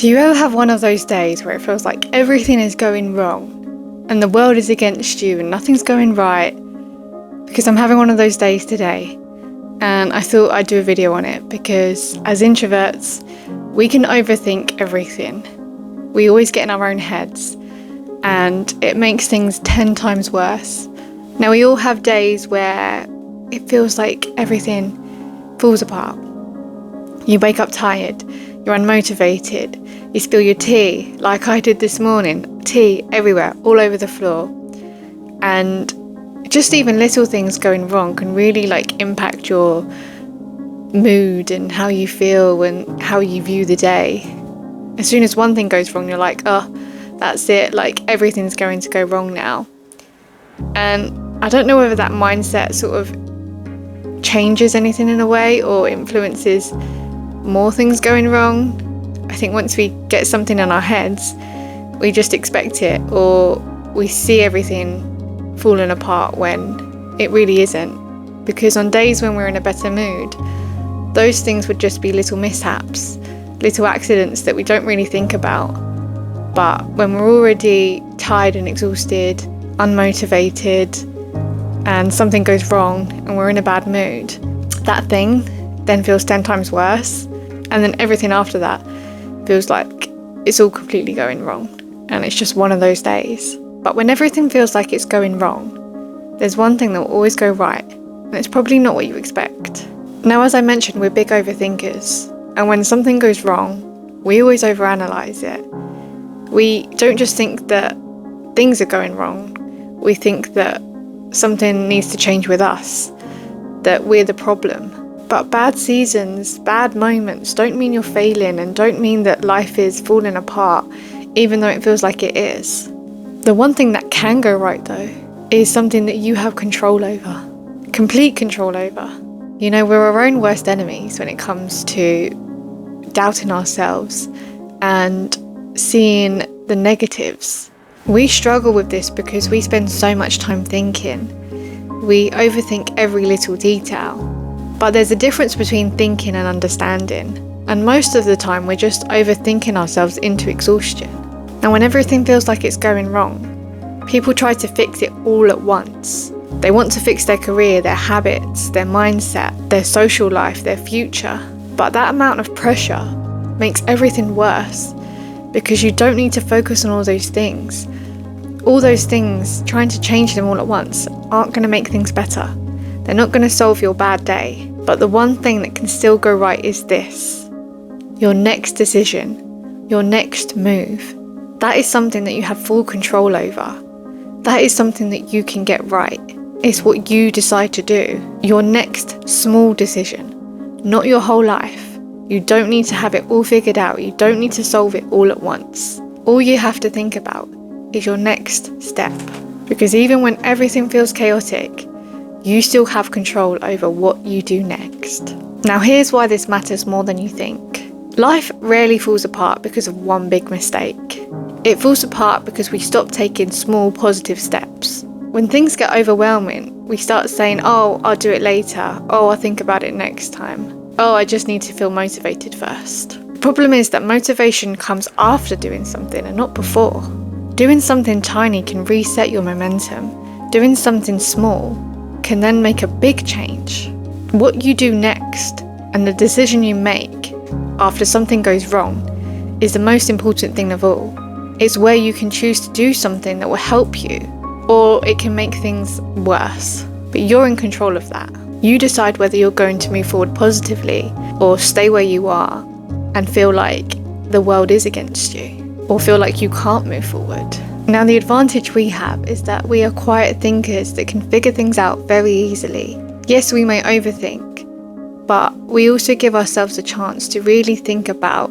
Do you ever have one of those days where it feels like everything is going wrong and the world is against you and nothing's going right? Because I'm having one of those days today, and I thought I'd do a video on it because as introverts, we can overthink everything. We always get in our own heads and it makes things 10 times worse. Now, we all have days where it feels like everything falls apart. You wake up tired, you're unmotivated, you spill your tea, like I did this morning, tea everywhere, all over the floor. And just even little things going wrong can really impact your mood and how you feel and how you view the day. As soon as one thing goes wrong, you're like, oh, that's it, everything's going to go wrong now. And I don't know whether that mindset sort of changes anything in a way or influences more things going wrong. I think once we get something in our heads, we just expect it, or we see everything falling apart when it really isn't. Because on days when we're in a better mood, those things would just be little mishaps, little accidents that we don't really think about. But when we're already tired and exhausted, unmotivated, and something goes wrong and we're in a bad mood, that thing then feels 10 times worse. And then everything after that feels like it's all completely going wrong. And it's just one of those days. But when everything feels like it's going wrong, there's one thing that will always go right. And it's probably not what you expect. Now, as I mentioned, we're big overthinkers. And when something goes wrong, we always overanalyze it. We don't just think that things are going wrong. We think that something needs to change with us, that we're the problem. But bad seasons, bad moments don't mean you're failing and don't mean that life is falling apart, even though it feels like it is. The one thing that can go right, though, is something that you have control over, complete control over. You know, we're our own worst enemies when it comes to doubting ourselves and seeing the negatives. We struggle with this because we spend so much time thinking. We overthink every little detail. But there's a difference between thinking and understanding. And most of the time we're just overthinking ourselves into exhaustion. And when everything feels like it's going wrong, people try to fix it all at once. They want to fix their career, their habits, their mindset, their social life, their future. But that amount of pressure makes everything worse because you don't need to focus on all those things. All those things, trying to change them all at once, aren't going to make things better. They're not going to solve your bad day. But the one thing that can still go right is this: your next decision, your next move. That is something that you have full control over. That is something that you can get right. It's what you decide to do. Your next small decision, not your whole life. You don't need to have it all figured out. You don't need to solve it all at once. All you have to think about is your next step. Because even when everything feels chaotic, you still have control over what you do next. Now, here's why this matters more than you think. Life rarely falls apart because of one big mistake. It falls apart because we stop taking small positive steps. When things get overwhelming, we start saying, oh, I'll do it later. Oh, I'll think about it next time. Oh, I just need to feel motivated first. The problem is that motivation comes after doing something and not before. Doing something tiny can reset your momentum. Doing something small can then make a big change. What you do next and the decision you make after something goes wrong is the most important thing of all. It's where you can choose to do something that will help you, or it can make things worse. But you're in control of that. You decide whether you're going to move forward positively or stay where you are and feel like the world is against you, or feel like you can't move forward. Now, the advantage we have is that we are quiet thinkers that can figure things out very easily. Yes, we may overthink, but we also give ourselves a chance to really think about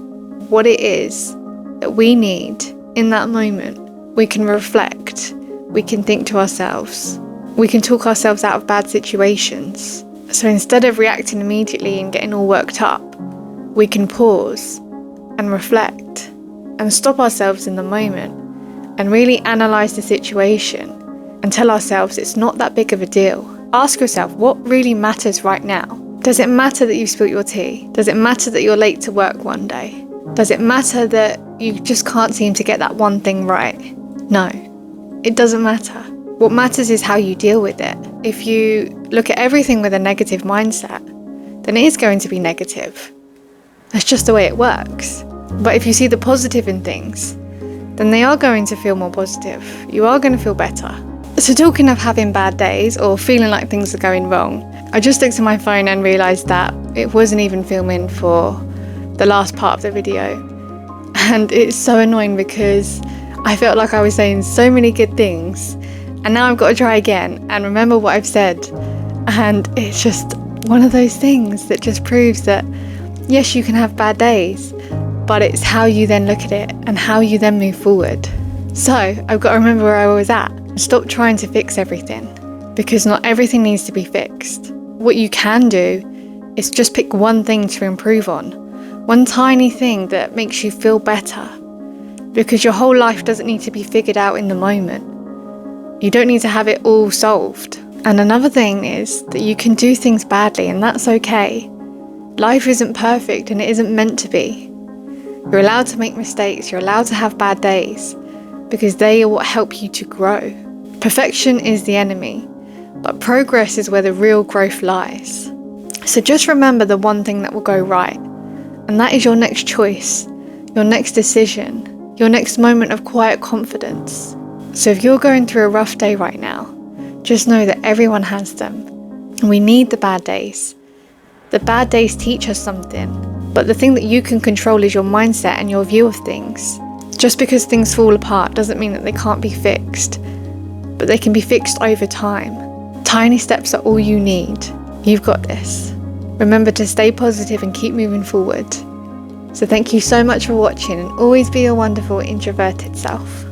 what it is that we need in that moment. We can reflect, we can think to ourselves, we can talk ourselves out of bad situations. So instead of reacting immediately and getting all worked up, we can pause and reflect and stop ourselves in the moment and really analyse the situation and tell ourselves it's not that big of a deal. Ask yourself, what really matters right now? Does it matter that you've spilt your tea? Does it matter that you're late to work one day? Does it matter that you just can't seem to get that one thing right? No, it doesn't matter. What matters is how you deal with it. If you look at everything with a negative mindset, then it is going to be negative. That's just the way it works. But if you see the positive in things, then they are going to feel more positive. You are going to feel better. So talking of having bad days or feeling like things are going wrong, I just looked at my phone and realised that it wasn't even filming for the last part of the video. And it's so annoying because I felt like I was saying so many good things, and now I've got to try again and remember what I've said. And it's just one of those things that just proves that yes, you can have bad days, but it's how you then look at it and how you then move forward. So I've got to remember where I was at. Stop trying to fix everything, because not everything needs to be fixed. What you can do is just pick one thing to improve on, one tiny thing that makes you feel better, because your whole life doesn't need to be figured out in the moment. You don't need to have it all solved. And another thing is that you can do things badly, and that's okay. Life isn't perfect and it isn't meant to be. You're allowed to make mistakes, you're allowed to have bad days, because they are what help you to grow. Perfection is the enemy, but progress is where the real growth lies. So just remember the one thing that will go right, and that is your next choice, your next decision, your next moment of quiet confidence. So if you're going through a rough day right now, just know that everyone has them, and we need the bad days. The bad days teach us something, but the thing that you can control is your mindset and your view of things. Just because things fall apart doesn't mean that they can't be fixed, but they can be fixed over time. Tiny steps are all you need. You've got this. Remember to stay positive and keep moving forward. So thank you so much for watching, and always be your wonderful introverted self.